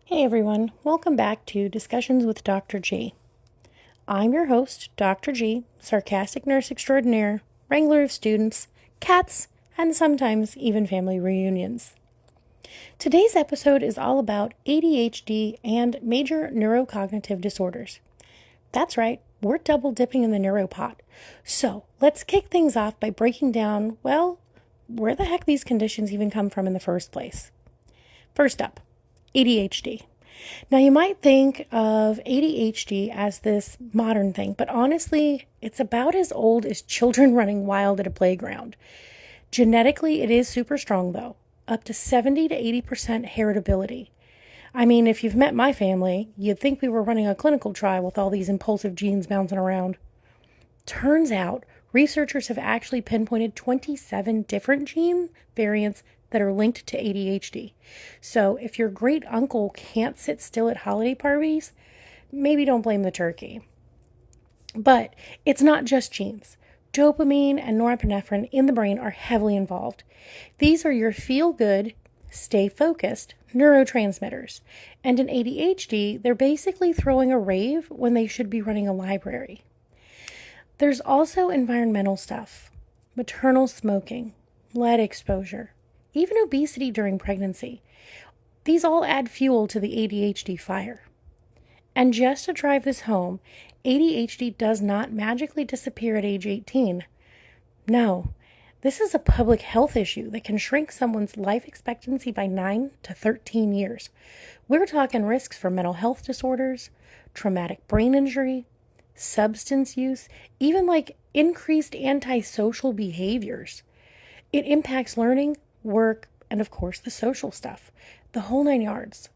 Hey everyone, welcome back to Discussions with Dr. G. I'm your host, Dr. G, sarcastic nurse extraordinaire, wrangler of students, cats, and sometimes even family reunions. Today's episode is all about ADHD and major neurocognitive disorders. That's right, we're double dipping in the neuropot. So let's kick things off by breaking down, where the heck these conditions even come from in the first place. First up, ADHD. Now, you might think of ADHD as this modern thing, but honestly, it's about as old as children running wild at a playground. Genetically, it is super strong, though, up to 70 to 80% heritability. I mean, if you've met my family, you'd think we were running a clinical trial with all these impulsive genes bouncing around. Turns out, researchers have actually pinpointed 27 different gene variants that are linked to ADHD. So if your great uncle can't sit still at holiday parties, maybe don't blame the turkey. But it's not just genes. Dopamine and norepinephrine in the brain are heavily involved. These are your feel-good, stay-focused neurotransmitters. And in ADHD, they're basically throwing a rave when they should be running a library. There's also environmental stuff, maternal smoking, lead exposure, even obesity during pregnancy. These all add fuel to the ADHD fire. And just to drive this home, ADHD does not magically disappear at age 18. No, this is a public health issue that can shrink someone's life expectancy by 9 to 13 years. We're talking risks for mental health disorders, traumatic brain injury, substance use, even like increased antisocial behaviors. It impacts learning, work, and of course the social stuff, the whole 9 yards.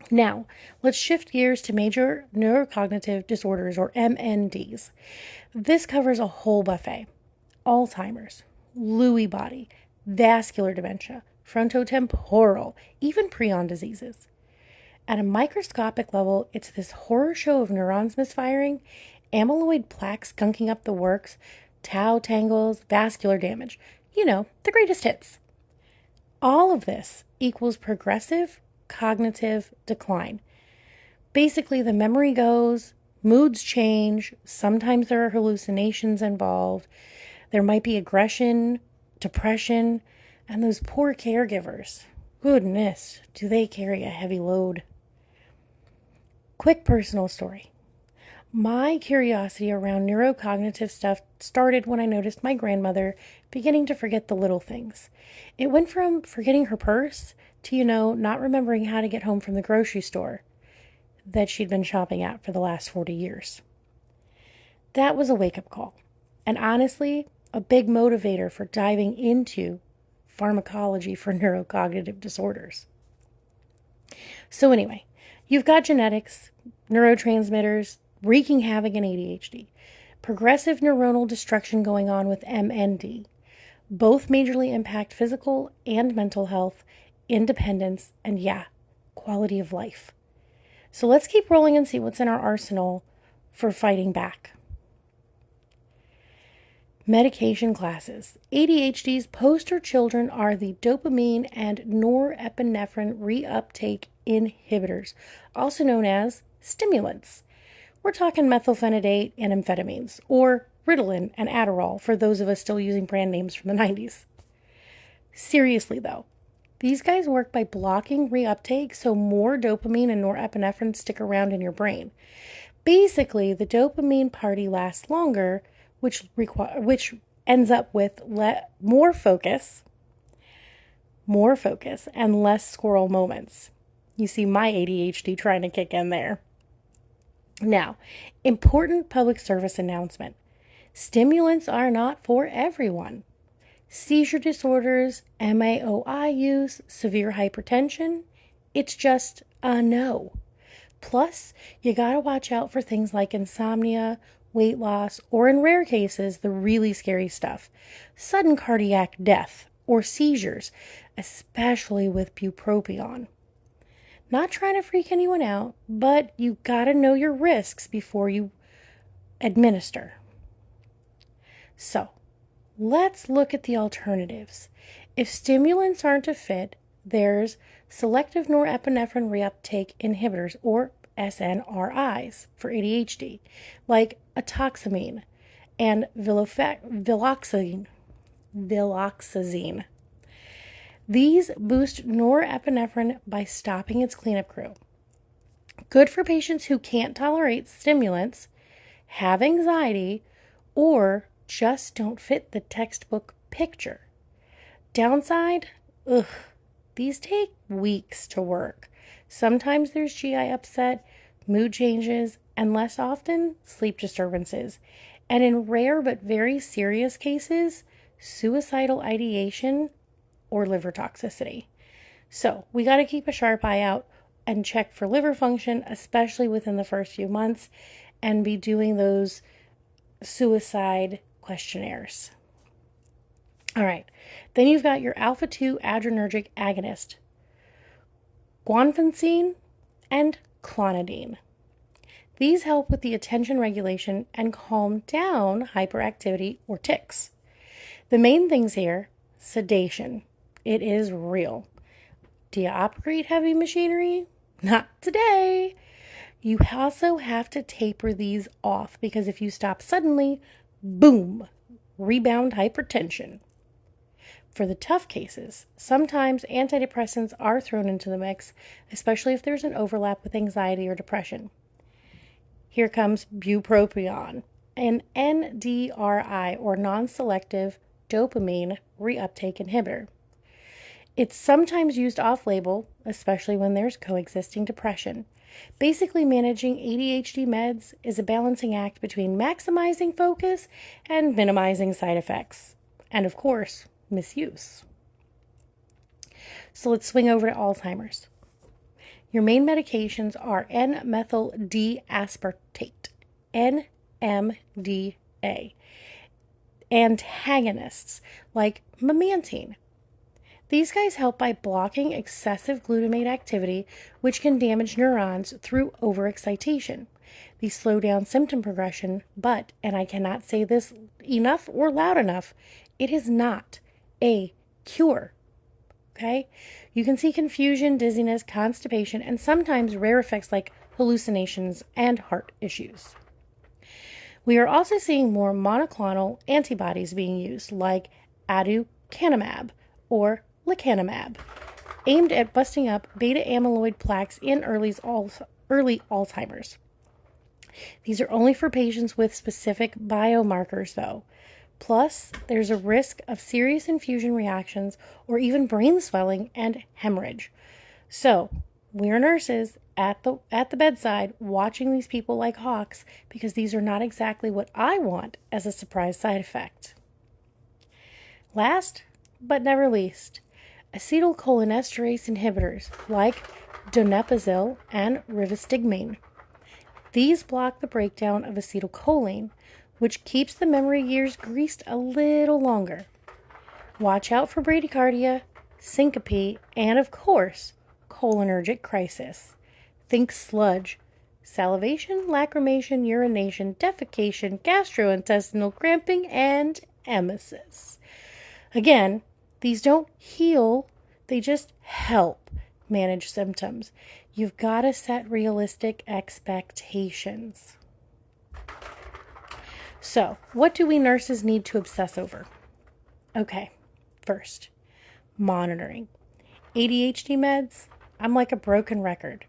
Now, let's shift gears to major neurocognitive disorders, or MNDs. This covers a whole buffet. Alzheimer's, Lewy body, vascular dementia, frontotemporal, even prion diseases. At a microscopic level, it's this horror show of neurons misfiring, amyloid plaques gunking up the works, tau tangles, vascular damage. You know, the greatest hits. All of this equals progressive cognitive decline. Basically, the memory goes, moods change, sometimes there are hallucinations involved, there might be aggression, depression, and those poor caregivers. Goodness, do they carry a heavy load. Quick personal story. My curiosity around neurocognitive stuff started when I noticed my grandmother beginning to forget the little things. It went from forgetting her purse to, not remembering how to get home from the grocery store that she'd been shopping at for the last 40 years. That was a wake-up call, and honestly, a big motivator for diving into pharmacology for neurocognitive disorders. So anyway, you've got genetics, neurotransmitters, wreaking havoc in ADHD, progressive neuronal destruction going on with MND. Both majorly impact physical and mental health, independence, and quality of life. So let's keep rolling and see what's in our arsenal for fighting back. Medication classes. ADHD's poster children are the dopamine and norepinephrine reuptake inhibitors, also known as stimulants. We're talking methylphenidate and amphetamines, or Ritalin and Adderall for those of us still using brand names from the 90s. Seriously though, these guys work by blocking reuptake so more dopamine and norepinephrine stick around in your brain. Basically, the dopamine party lasts longer, which ends up with more focus, and less squirrel moments. You see my ADHD trying to kick in there. Now, important public service announcement. Stimulants are not for everyone. Seizure disorders, MAOI use, severe hypertension, it's just a no. Plus, you gotta watch out for things like insomnia, weight loss, or in rare cases, the really scary stuff, sudden cardiac death or seizures, especially with bupropion. Not trying to freak anyone out, but you gotta know your risks before you administer. So, let's look at the alternatives. If stimulants aren't a fit, there's selective norepinephrine reuptake inhibitors, or SNRIs, for ADHD, like atoxamine and viloxazine. These boost norepinephrine by stopping its cleanup crew. Good for patients who can't tolerate stimulants, have anxiety, or just don't fit the textbook picture. Downside? These take weeks to work. Sometimes there's GI upset, mood changes, and less often, sleep disturbances. And in rare but very serious cases, suicidal ideation or liver toxicity. So we got to keep a sharp eye out and check for liver function, especially within the first few months, and be doing those suicide questionnaires. All right, then you've got your alpha-2 adrenergic agonist, guanfacine and clonidine. These help with the attention regulation and calm down hyperactivity or tics. The main things here, sedation. It is real. Do you operate heavy machinery? Not today. You also have to taper these off because if you stop suddenly, boom, rebound hypertension. For the tough cases, sometimes antidepressants are thrown into the mix, especially if there's an overlap with anxiety or depression. Here comes bupropion, an NDRI, or non-selective dopamine reuptake inhibitor. It's sometimes used off-label, especially when there's coexisting depression. Basically, managing ADHD meds is a balancing act between maximizing focus and minimizing side effects. And of course, misuse. So let's swing over to Alzheimer's. Your main medications are N-methyl D-aspartate, NMDA, antagonists like memantine. These guys help by blocking excessive glutamate activity, which can damage neurons through overexcitation. These slow down symptom progression, but, and I cannot say this enough or loud enough, it is not a cure. Okay? You can see confusion, dizziness, constipation, and sometimes rare effects like hallucinations and heart issues. We are also seeing more monoclonal antibodies being used, like aducanumab or lecanemab, aimed at busting up beta amyloid plaques in early Alzheimer's. These are only for patients with specific biomarkers, though. Plus, there's a risk of serious infusion reactions or even brain swelling and hemorrhage. So, we're nurses at the bedside watching these people like hawks because these are not exactly what I want as a surprise side effect. Last, but never least, acetylcholinesterase inhibitors like donepezil and rivastigmine. These block the breakdown of acetylcholine, which keeps the memory gears greased a little longer. Watch out for bradycardia, syncope, and of course, cholinergic crisis. Think sludge, salivation, lacrimation, urination, defecation, gastrointestinal cramping, and emesis. Again, these don't heal, they just help manage symptoms. You've got to set realistic expectations. So, what do we nurses need to obsess over? Okay, first, monitoring. ADHD meds, I'm like a broken record.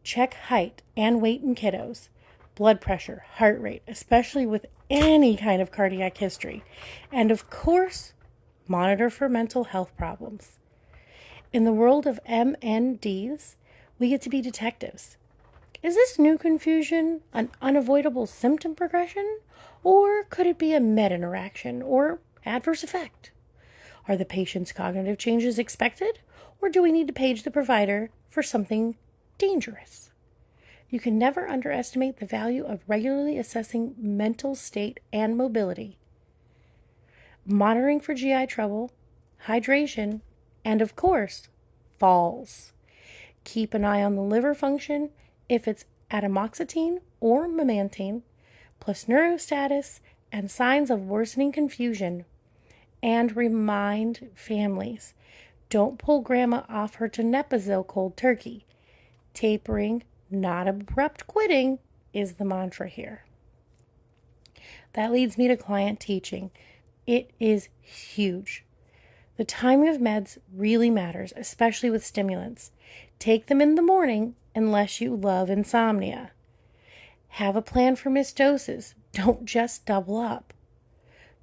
Check height and weight in kiddos, blood pressure, heart rate, especially with any kind of cardiac history. And of course, monitor for mental health problems. In the world of MNDs, we get to be detectives. Is this new confusion an unavoidable symptom progression? Or could it be a med interaction or adverse effect? Are the patient's cognitive changes expected? Or do we need to page the provider for something dangerous? You can never underestimate the value of regularly assessing mental state and mobility, monitoring for GI trouble, hydration, and of course, falls. Keep an eye on the liver function if it's atomoxetine or memantine, plus neurostatus and signs of worsening confusion. And remind families, Don't pull grandma off her Tenepazil cold turkey. Tapering, not abrupt quitting, is the mantra here. That leads me to client teaching. It is huge. The timing of meds really matters, especially with stimulants. Take them in the morning unless you love insomnia. Have a plan for missed doses. Don't just double up.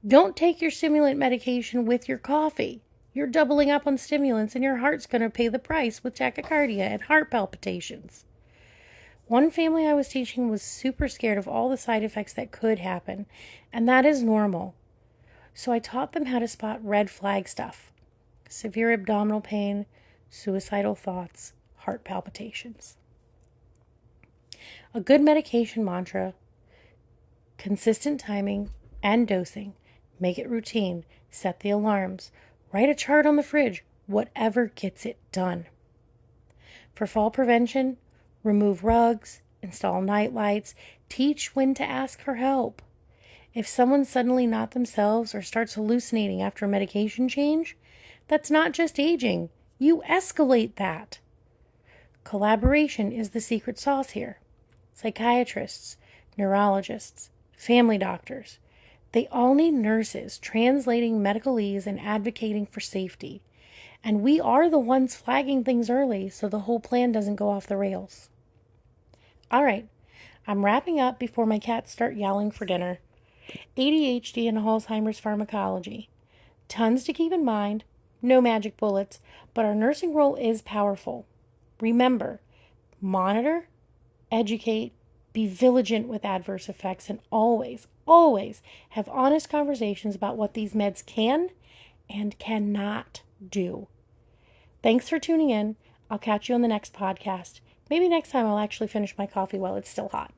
Don't take your stimulant medication with your coffee. You're doubling up on stimulants and your heart's going to pay the price with tachycardia and heart palpitations. One family I was teaching was super scared of all the side effects that could happen, and that is normal. So I taught them how to spot red flag stuff: severe abdominal pain, suicidal thoughts, heart palpitations. A good medication mantra: consistent timing and dosing. Make it routine. Set the alarms. Write a chart on the fridge. Whatever gets it done. For fall prevention, remove rugs, install night lights, teach when to ask for help. If someone's suddenly not themselves or starts hallucinating after a medication change, that's not just aging. You escalate that. Collaboration is the secret sauce here. Psychiatrists, neurologists, family doctors, they all need nurses translating medicalese and advocating for safety. And we are the ones flagging things early so the whole plan doesn't go off the rails. All right, I'm wrapping up before my cats start yowling for dinner. ADHD and Alzheimer's pharmacology. Tons to keep in mind, no magic bullets, but our nursing role is powerful. Remember, monitor, educate, be vigilant with adverse effects, and always, always have honest conversations about what these meds can and cannot do. Thanks for tuning in. I'll catch you on the next podcast. Maybe next time I'll actually finish my coffee while it's still hot.